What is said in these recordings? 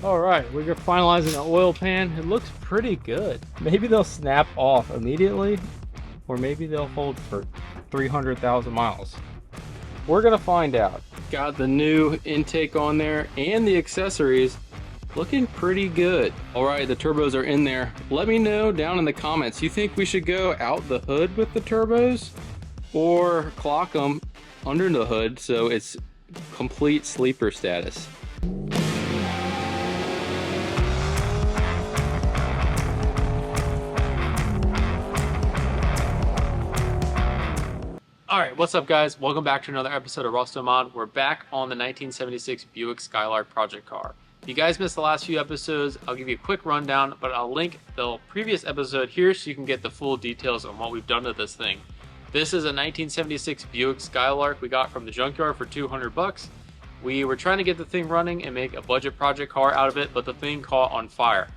All right, we're finalizing the oil pan. It looks pretty good. Maybe they'll snap off immediately, or maybe they'll hold for 300,000 miles. We're gonna find out. Got the new intake on there and the accessories looking pretty good. All right, the turbos are in there. Let me know down in the comments, you think we should go out the hood with the turbos or clock them under the hood so it's complete sleeper status? Alright, what's up guys? Welcome back to another episode of Rusto Mod. We're back on the 1976 Buick Skylark project car. If you guys missed the last few episodes, I'll give you a quick rundown, but I'll link the previous episode here so you can get the full details on what we've done to this thing. This is a 1976 Buick Skylark we got from the Junkyard for 200 bucks. We were trying to get the thing running and make a budget project car out of it, but the thing caught on fire.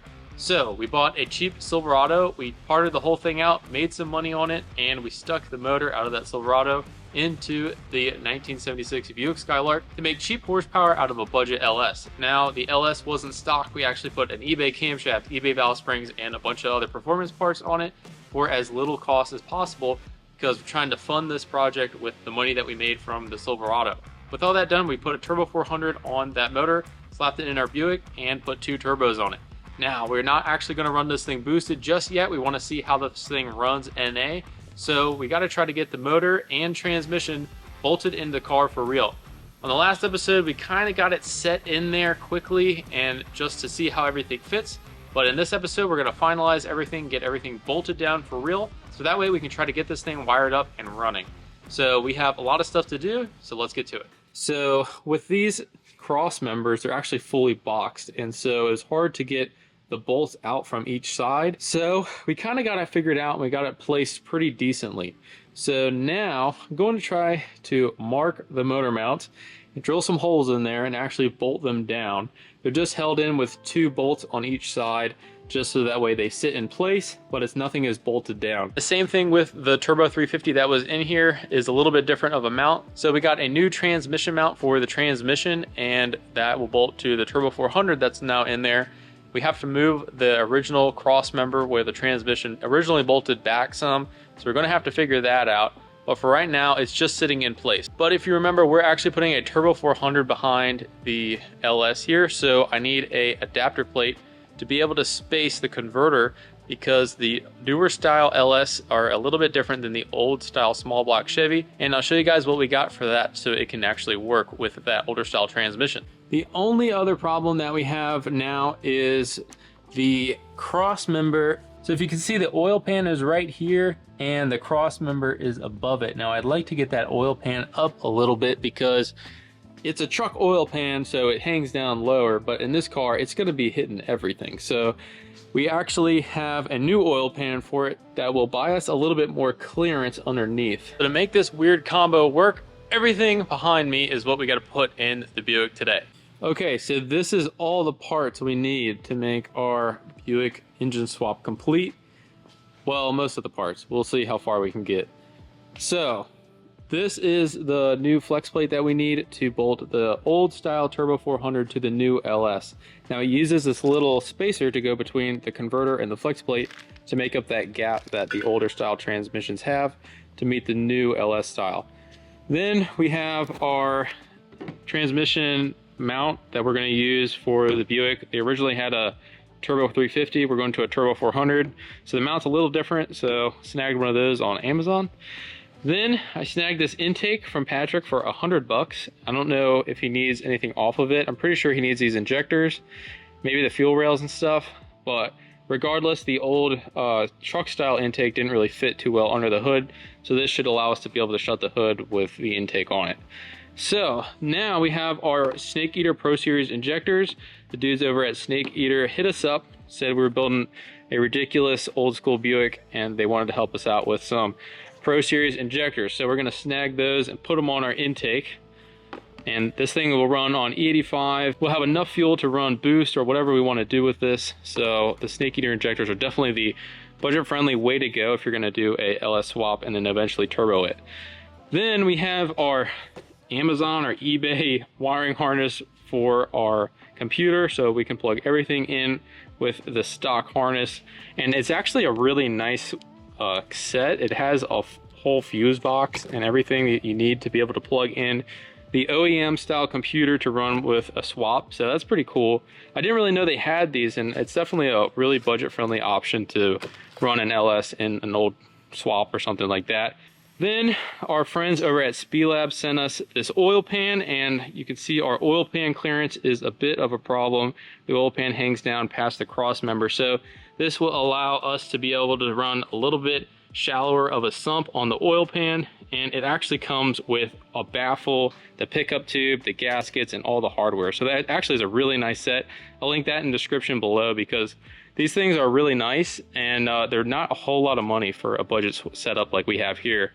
So we bought a cheap Silverado, we parted the whole thing out, made some money on it, and we stuck the motor out of that Silverado into the 1976 Buick Skylark to make cheap horsepower out of a budget LS. Now the LS wasn't stock, we actually put an eBay camshaft, eBay valve springs, and a bunch of other performance parts on it for as little cost as possible because we're trying to fund this project with the money that we made from the Silverado. With all that done, we put a Turbo 400 on that motor, slapped it in our Buick, and put 2 turbos on it. Now, we're not actually going to run this thing boosted just yet. We want to see how this thing runs NA. So we got to try to get the motor and transmission bolted in the car for real. On the last episode, we kind of got it set in there quickly and just to see how everything fits. But in this episode, we're going to finalize everything, get everything bolted down for real. So that way we can try to get this thing wired up and running. So we have a lot of stuff to do, so let's get to it. So with these cross members, they're actually fully boxed. And so it's hard to get the bolts out from each side. So we kind of got it figured out and we got it placed pretty decently. So now I'm going to try to mark the motor mount and drill some holes in there and actually bolt them down. They're just held in with 2 bolts on each side just so that way they sit in place, but nothing is bolted down. The same thing with the Turbo 350 that was in here is a little bit different of a mount. So we got a new transmission mount for the transmission and that will bolt to the Turbo 400 that's now in there. We have to move the original cross member where the transmission originally bolted back some, so we're going to have to figure that out. But for right now, it's just sitting in place. But if you remember, we're actually putting a Turbo 400 behind the LS here, so I need a adapter plate to be able to space the converter because the newer style LS are a little bit different than the old style small block Chevy. And I'll show you guys what we got for that so it can actually work with that older style transmission. The only other problem that we have now is the cross member. So if you can see, the oil pan is right here and the cross member is above it. Now I'd like to get that oil pan up a little bit because it's a truck oil pan, so it hangs down lower, but in this car, it's gonna be hitting everything. So we actually have a new oil pan for it that will buy us a little bit more clearance underneath. So to make this weird combo work, everything behind me is what we gotta put in the Buick today. Okay, so this is all the parts we need to make our Buick engine swap complete. Well, most of the parts. We'll see how far we can get. So this is the new flex plate that we need to bolt the old style Turbo 400 to the new LS. Now it uses this little spacer to go between the converter and the flex plate to make up that gap that the older style transmissions have to meet the new LS style. Then we have our transmission mount that we're going to use for the Buick. They originally had a Turbo 350, we're going to a Turbo 400. So the mount's a little different, so snagged one of those on Amazon. Then I snagged this intake from Patrick for 100 bucks. I don't know if he needs anything off of it. I'm pretty sure he needs these injectors, maybe the fuel rails and stuff, but regardless, the old truck style intake didn't really fit too well under the hood, so this should allow us to be able to shut the hood with the intake on it. So now we have our Snake Eater Pro Series injectors. The dudes over at Snake Eater hit us up, said we were building a ridiculous old school Buick and they wanted to help us out with some Pro Series injectors. So we're going to snag those and put them on our intake. And this thing will run on E85. We'll have enough fuel to run boost or whatever we want to do with this. So the Snake Eater injectors are definitely the budget-friendly way to go if you're going to do a LS swap and then eventually turbo it. Then we have our Amazon or eBay wiring harness for our computer, so we can plug everything in with the stock harness. And it's actually a really nice set. It has a whole fuse box and everything that you need to be able to plug in the OEM style computer to run with a swap. So that's pretty cool. I didn't really know they had these, and it's definitely a really budget friendly option to run an LS in an old swap or something like that. Then our friends over at Spelab sent us this oil pan, and you can see our oil pan clearance is a bit of a problem. The oil pan hangs down past the cross member, so this will allow us to be able to run a little bit shallower of a sump on the oil pan, and it actually comes with a baffle, the pickup tube, the gaskets, and all the hardware. So that actually is a really nice set. I'll link that in the description below, because these things are really nice, and they're not a whole lot of money for a budget setup like we have here.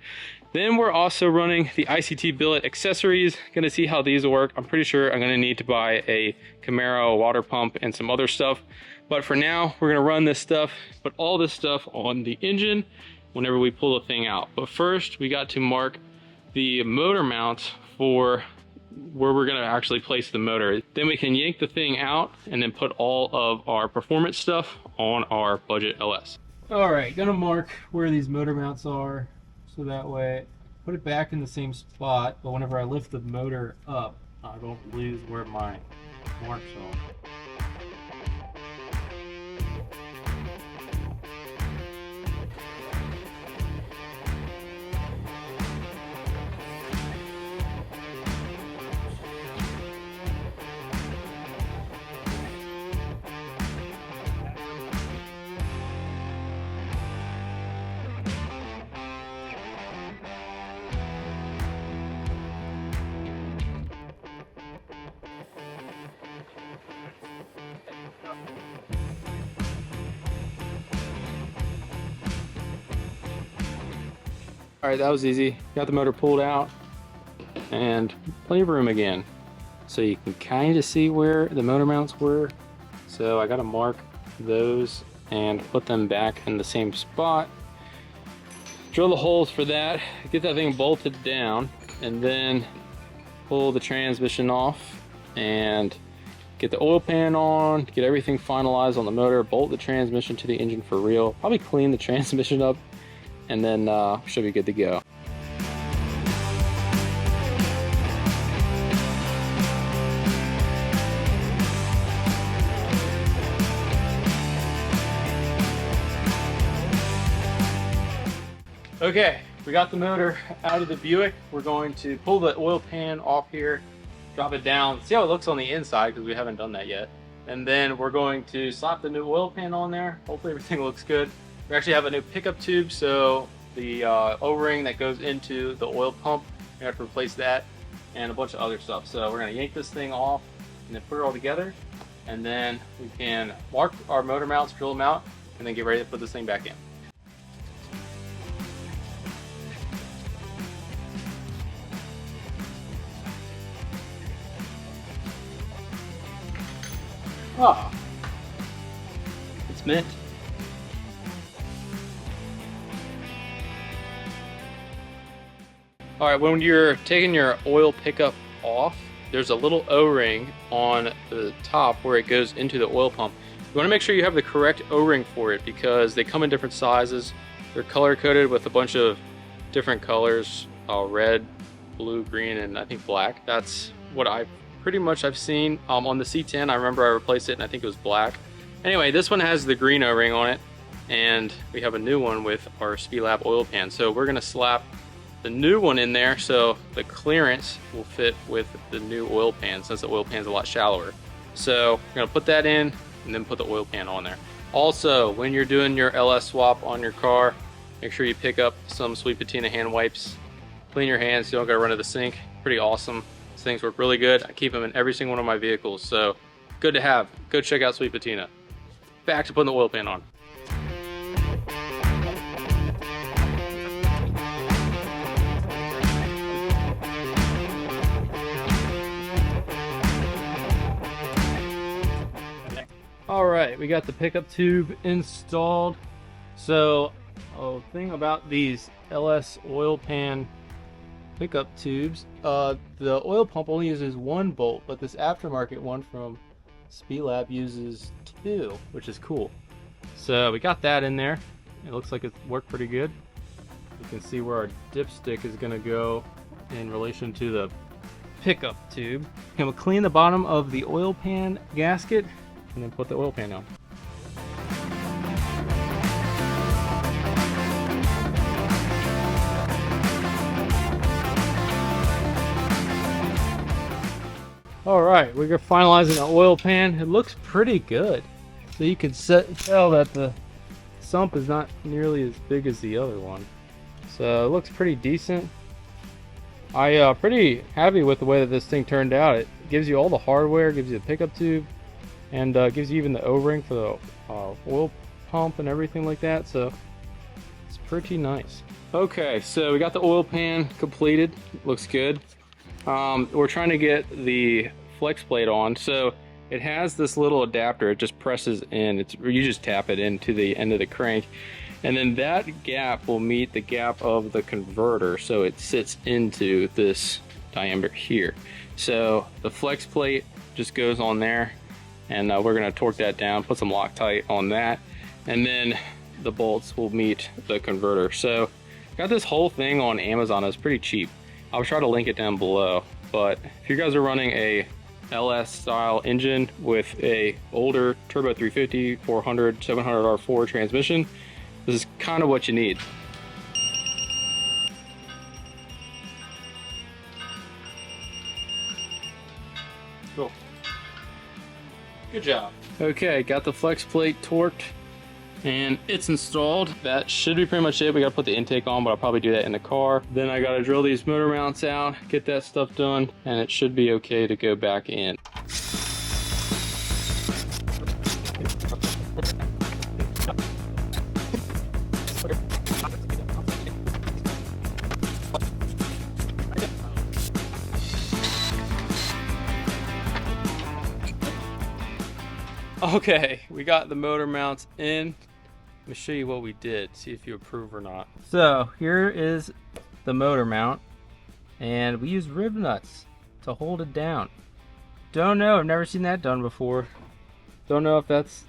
Then we're also running the ICT billet accessories. Gonna see how these work. I'm pretty sure I'm gonna need to buy a Camaro water pump and some other stuff. But for now, we're gonna run this stuff, put all this stuff on the engine whenever we pull the thing out. But first, we got to mark the motor mount for where we're gonna actually place the motor. Then we can yank the thing out and then put all of our performance stuff on our budget LS. All right, gonna mark where these motor mounts are, so that way put it back in the same spot, but whenever I lift the motor up, I don't lose where my marks are. All right, that was easy. Got the motor pulled out and plenty of room again. So you can kind of see where the motor mounts were. So I got to mark those and put them back in the same spot. Drill the holes for that, get that thing bolted down, and then pull the transmission off and get the oil pan on, get everything finalized on the motor, bolt the transmission to the engine for real. Probably clean the transmission up, and then should be good to go. Okay, we got the motor out of the Buick. We're going to pull the oil pan off here, drop it down, see how it looks on the inside, because we haven't done that yet. And then we're going to slap the new oil pan on there. Hopefully everything looks good. We actually have a new pickup tube, so the O-ring that goes into the oil pump, we have to replace that, and a bunch of other stuff. So we're gonna yank this thing off and then put it all together, and then we can mark our motor mounts, drill them out, and then get ready to put this thing back in. Ah, it's mint. All right, when you're taking your oil pickup off, there's a little O-ring on the top where it goes into the oil pump. You want to make sure you have the correct O-ring for it, because they come in different sizes. They're color coded with a bunch of different colors, red, blue, green, and I think black. That's what I've seen on the C10. I remember I replaced it and I think it was black. Anyway, this one has the green O-ring on it, and we have a new one with our Spelab oil pan. So we're gonna slap the new one in there so the clearance will fit with the new oil pan, since the oil pan is a lot shallower. So we're gonna put that in and then put the oil pan on there. Also, when you're doing your LS swap on your car, make sure you pick up some Sweet Patina hand wipes. Clean your hands, you don't gotta run to the sink. Pretty awesome. These things work really good. I keep them in every single one of my vehicles, so good to have. Go check out Sweet Patina. Back to putting the oil pan on. All right, we got the pickup tube installed. So, thing about these LS oil pan pickup tubes. The oil pump only uses one bolt, but this aftermarket one from Spelab uses two, which is cool. So we got that in there. It looks like it worked pretty good. You can see where our dipstick is gonna go in relation to the pickup tube. And we'll clean the bottom of the oil pan gasket and then put the oil pan on. Alright, we're finalizing the oil pan. It looks pretty good. So you can tell that the sump is not nearly as big as the other one. So it looks pretty decent. I'm pretty happy with the way that this thing turned out. It gives you all the hardware, gives you the pickup tube, and gives you even the O-ring for the oil pump and everything like that. So it's pretty nice. Okay, so we got the oil pan completed. Looks good. We're trying to get the flex plate on, so it has this little adapter. It just presses in. You just tap it into the end of the crank, and then that gap will meet the gap of the converter, so it sits into this diameter here. So the flex plate just goes on there, and we're going to torque that down, put some Loctite on that, and then the bolts will meet the converter. So got this whole thing on Amazon. It's pretty cheap. I'll try to link it down below, but if you guys are running a LS style engine with a older turbo 350, 400, 700 R4 transmission, this is kind of what you need. Cool. Good job. Okay, got the flex plate torqued and it's installed. That should be pretty much it. We gotta put the intake on, but I'll probably do that in the car. Then I gotta drill these motor mounts out, get that stuff done, and it should be okay to go back in. Okay, we got the motor mounts in. Let me show you what we did, see if you approve or not. So here is the motor mount, and we used rib nuts to hold it down. Don't know, I've never seen that done before. Don't know if that's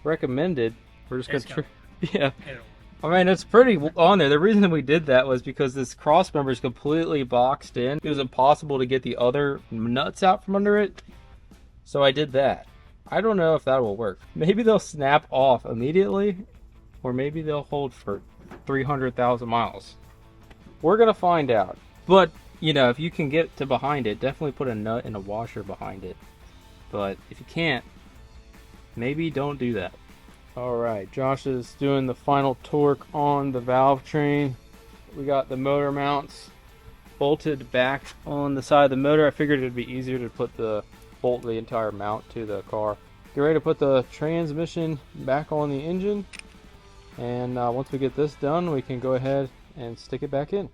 recommended. We're just gonna yeah. I mean, it's pretty on there. The reason that we did that was because this cross member is completely boxed in. It was impossible to get the other nuts out from under it, so I did that. I don't know if that will work. Maybe they'll snap off immediately, or maybe they'll hold for 300,000 miles. We're gonna find out. But, you know, if you can get to behind it, definitely put a nut and a washer behind it. But if you can't, maybe don't do that. Alright, Josh is doing the final torque on the valve train. We got the motor mounts bolted back on the side of the motor. I figured it'd be easier to bolt the entire mount to the car. Get ready to put the transmission back on the engine, and once we get this done, we can go ahead and stick it back in.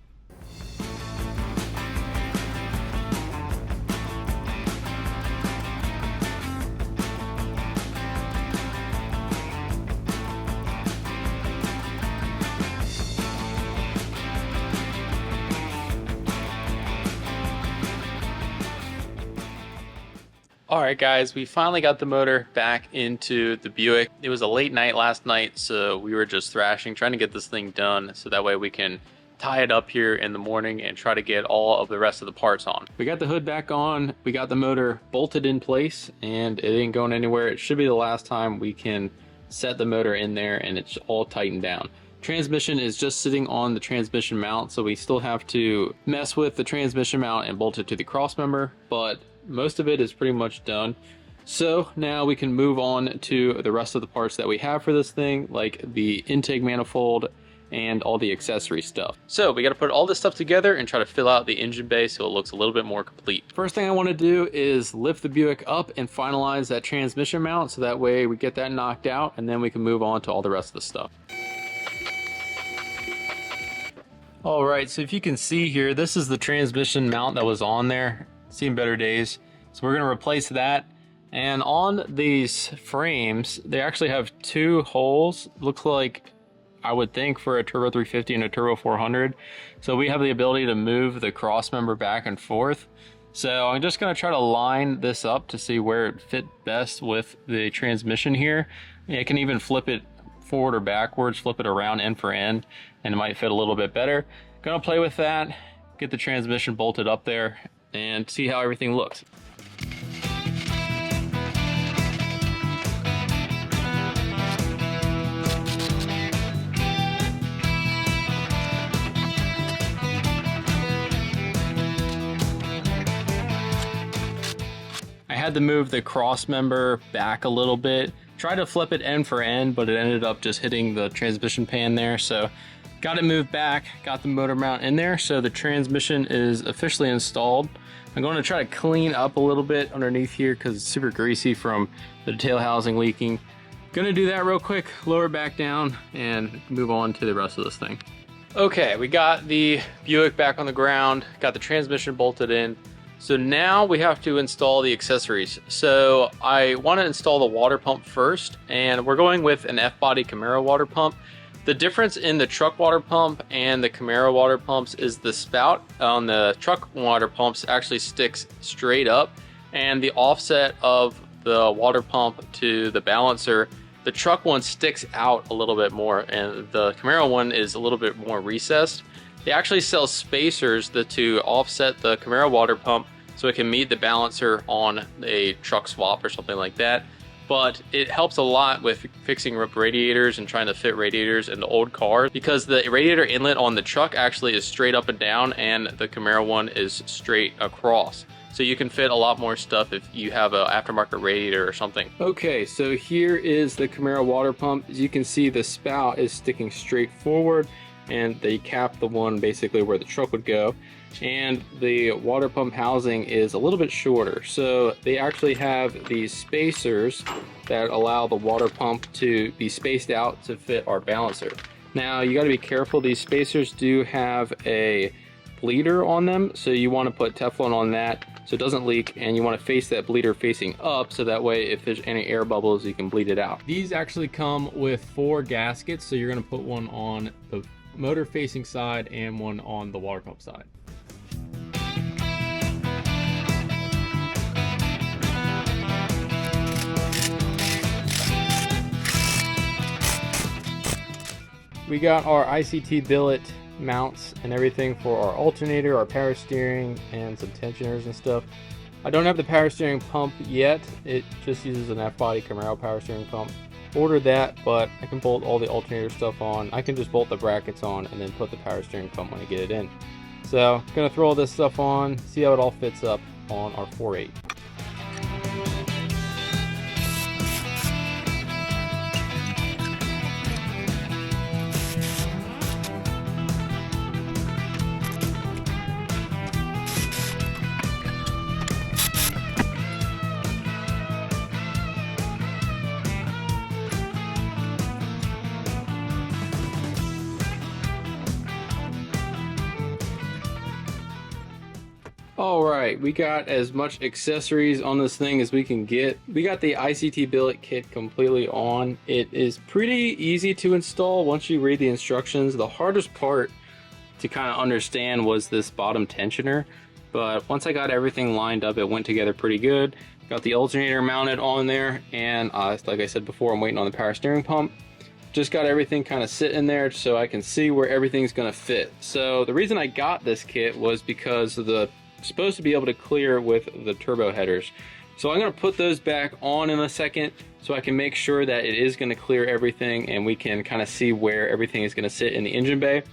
Alright guys, we finally got the motor back into the Buick. It was a late night last night, so we were just thrashing, trying to get this thing done so that way we can tie it up here in the morning and try to get all of the rest of the parts on. We got the hood back on, we got the motor bolted in place, and it ain't going anywhere. It should be the last time we can set the motor in there and it's all tightened down. Transmission is just sitting on the transmission mount, so we still have to mess with the transmission mount and bolt it to the cross member, but most of it is pretty much done. So now we can move on to the rest of the parts that we have for this thing, like the intake manifold and all the accessory stuff. So we got to put all this stuff together and try to fill out the engine bay so it looks a little bit more complete. First thing I want to do is lift the Buick up and finalize that transmission mount, so that way we get that knocked out and then we can move on to all the rest of the stuff. Alright, so if you can see here, this is the transmission mount that was on there. Seen better days. So we're going to replace that. And on these frames, they actually have two holes. Looks like I would think, for a Turbo 350 and a Turbo 400. So we have the ability to move the cross member back and forth. So I'm just going to try to line this up to see where it fit best with the transmission here. I can even flip it forward or backwards, flip it around end for end, and it might fit a little bit better. Gonna play with that, get the transmission bolted up there, and see how everything looks. I had to move the cross member back a little bit. Tried to flip it end for end, but it ended up just hitting the transmission pan there. So got it moved back, got the motor mount in there. So the transmission is officially installed. I'm going to try to clean up a little bit underneath here because it's super greasy from the tail housing leaking. Gonna do that real quick, lower it back down, and move on to the rest of this thing. Okay, we got the Buick back on the ground, got the transmission bolted in. So now we have to install the accessories. So I want to install the water pump first, and we're going with an F-body Camaro water pump. The difference in the truck water pump and the Camaro water pumps is the spout on the truck water pumps actually sticks straight up, and the offset of the water pump to the balancer, the truck one sticks out a little bit more, and the Camaro one is a little bit more recessed. They actually sell spacers to offset the Camaro water pump so it can meet the balancer on a truck swap or something like that. But it helps a lot with fixing radiators and trying to fit radiators into old cars, because the radiator inlet on the truck actually is straight up and down, and the Camaro one is straight across. So you can fit a lot more stuff if you have an aftermarket radiator or something. Okay, so here is the Camaro water pump. As you can see, the spout is sticking straight forward, and they cap the one basically where the truck would go, and the water pump housing is a little bit shorter. So they actually have these spacers that allow the water pump to be spaced out to fit our balancer. Now you got to be careful, these spacers do have a bleeder on them, so you want to put Teflon on that so it doesn't leak, and you want to face that bleeder facing up so that way if there's any air bubbles you can bleed it out. These actually come with 4 gaskets, so you're going to put one on the motor facing side and one on the water pump side. We got our ICT billet mounts and everything for our alternator, our power steering, and some tensioners and stuff. I don't have the power steering pump yet. It just uses an F-body Camaro power steering pump. Ordered that, but I can bolt all the alternator stuff on. I can just bolt the brackets on and then put the power steering pump when I get it in. So gonna throw all this stuff on, see how it all fits up on our 4.8. Alright, we got as much accessories on this thing as we can get. We got the ICT billet kit completely on. It is pretty easy to install once you read the instructions. The hardest part to kind of understand was this bottom tensioner, but once I got everything lined up, it went together pretty good. Got the alternator mounted on there, and like I said before, I'm waiting on the power steering pump. Just got everything kind of sitting there so I can see where everything's going to fit. So the reason I got this kit was because of the supposed to be able to clear with the turbo headers. So I'm going to put those back on in a second so I can make sure that it is going to clear everything and we can kind of see where everything is going to sit in the engine bay.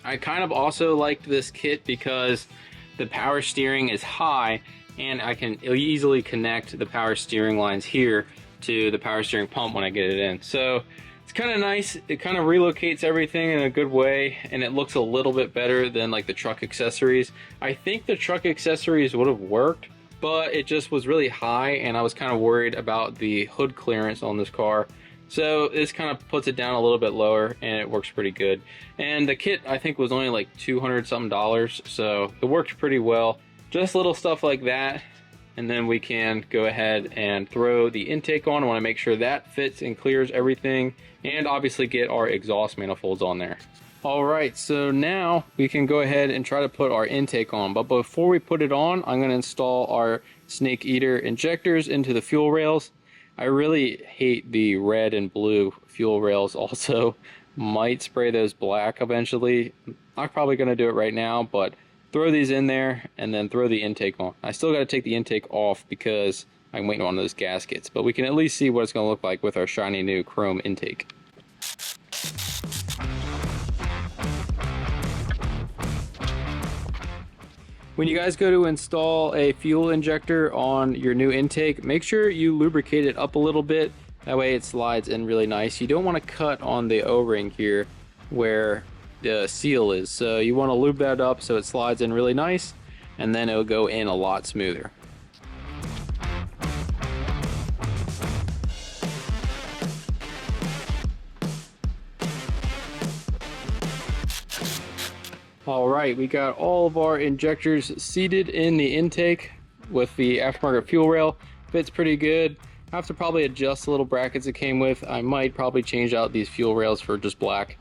I kind of also liked this kit because the power steering is high, and I can easily connect the power steering lines here to the power steering pump when I get it in. So it's kind of nice. It kind of relocates everything in a good way, and it looks a little bit better than like the truck accessories. I think the truck accessories would have worked, but it just was really high, and I was kind of worried about the hood clearance on this car. So this kind of puts it down a little bit lower, and it works pretty good. And the kit I think was only like $200 something, so it worked pretty well. Just little stuff like that and then we can go ahead and throw the intake on. I want to make sure that fits and clears everything, and obviously get our exhaust manifolds on there. All right, so now we can go ahead and try to put our intake on, but before we put it on, I'm going to install our snake eater injectors into the fuel rails. I really hate the red and blue fuel rails also. Might spray those black eventually. I'm probably going to do it right now, but throw these in there and then throw the intake on. I still got to take the intake off because I'm waiting on those gaskets, but we can at least see what it's going to look like with our shiny new chrome intake. When you guys go to install a fuel injector on your new intake, make sure you lubricate it up a little bit. That way it slides in really nice. You don't want to cut on the O-ring here where the seal is. So you want to lube that up so it slides in really nice, and then it'll go in a lot smoother. All right, we got all of our injectors seated in the intake with the aftermarket fuel rail. Fits pretty good. I have to probably adjust the little brackets it came with. I might probably change out these fuel rails for just black,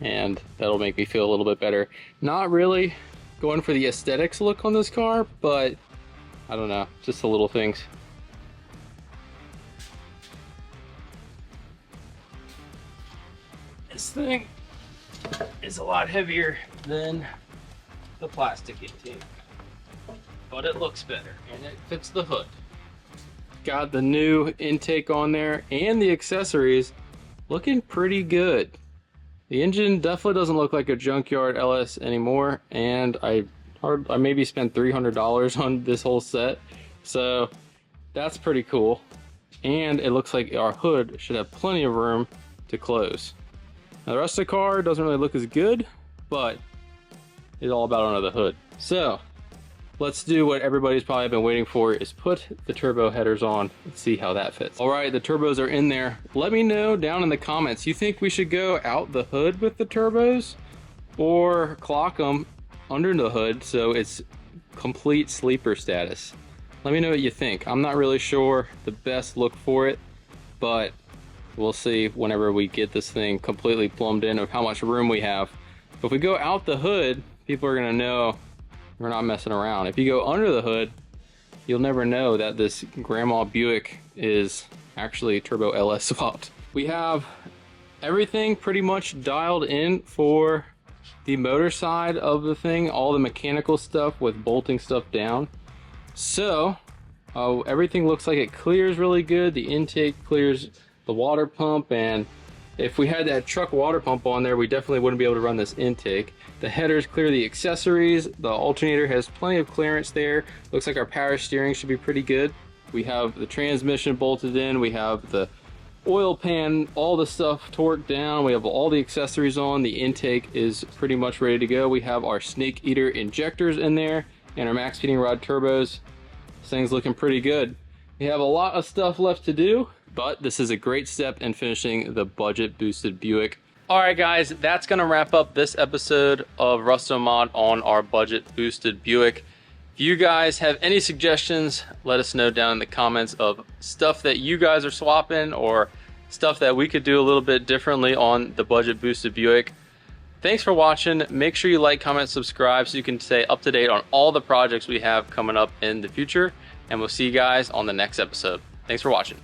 and that'll make me feel a little bit better. Not really going for the aesthetics look on this car, but I don't know, just the little things. This thing is a lot heavier than the plastic intake, but it looks better and it fits the hood. Got the new intake on there and the accessories looking pretty good. The engine definitely doesn't look like a Junkyard LS anymore, and I maybe spent $300 on this whole set, so that's pretty cool. And it looks like our hood should have plenty of room to close. Now the rest of the car doesn't really look as good, but it's all about under the hood. So let's do what everybody's probably been waiting for, is put the turbo headers on and see how that fits. All right, the turbos are in there. Let me know down in the comments, you think we should go out the hood with the turbos or clock them under the hood so it's complete sleeper status? Let me know what you think. I'm not really sure the best look for it, but we'll see whenever we get this thing completely plumbed in of how much room we have. But if we go out the hood, people are gonna know we're not messing around. If you go under the hood, you'll never know that this Grandma Buick is actually turbo LS swapped. We have everything pretty much dialed in for the motor side of the thing, all the mechanical stuff with bolting stuff down. So everything looks like it clears really good. The intake clears the water pump, and if we had that truck water pump on there, we definitely wouldn't be able to run this intake. The headers clear the accessories. The alternator has plenty of clearance there. Looks like our power steering should be pretty good. We have the transmission bolted in. We have the oil pan, all the stuff torqued down. We have all the accessories on. The intake is pretty much ready to go. We have our snake eater injectors in there and our max feeding rod turbos. This thing's looking pretty good. We have a lot of stuff left to do, but this is a great step in finishing the budget boosted Buick. All right guys, that's gonna wrap up this episode of Rusto Mod on our budget boosted Buick. If you guys have any suggestions, let us know down in the comments of stuff that you guys are swapping or stuff that we could do a little bit differently on the budget boosted Buick. Thanks for watching. Make sure you like, comment, subscribe so you can stay up to date on all the projects we have coming up in the future. And we'll see you guys on the next episode. Thanks for watching.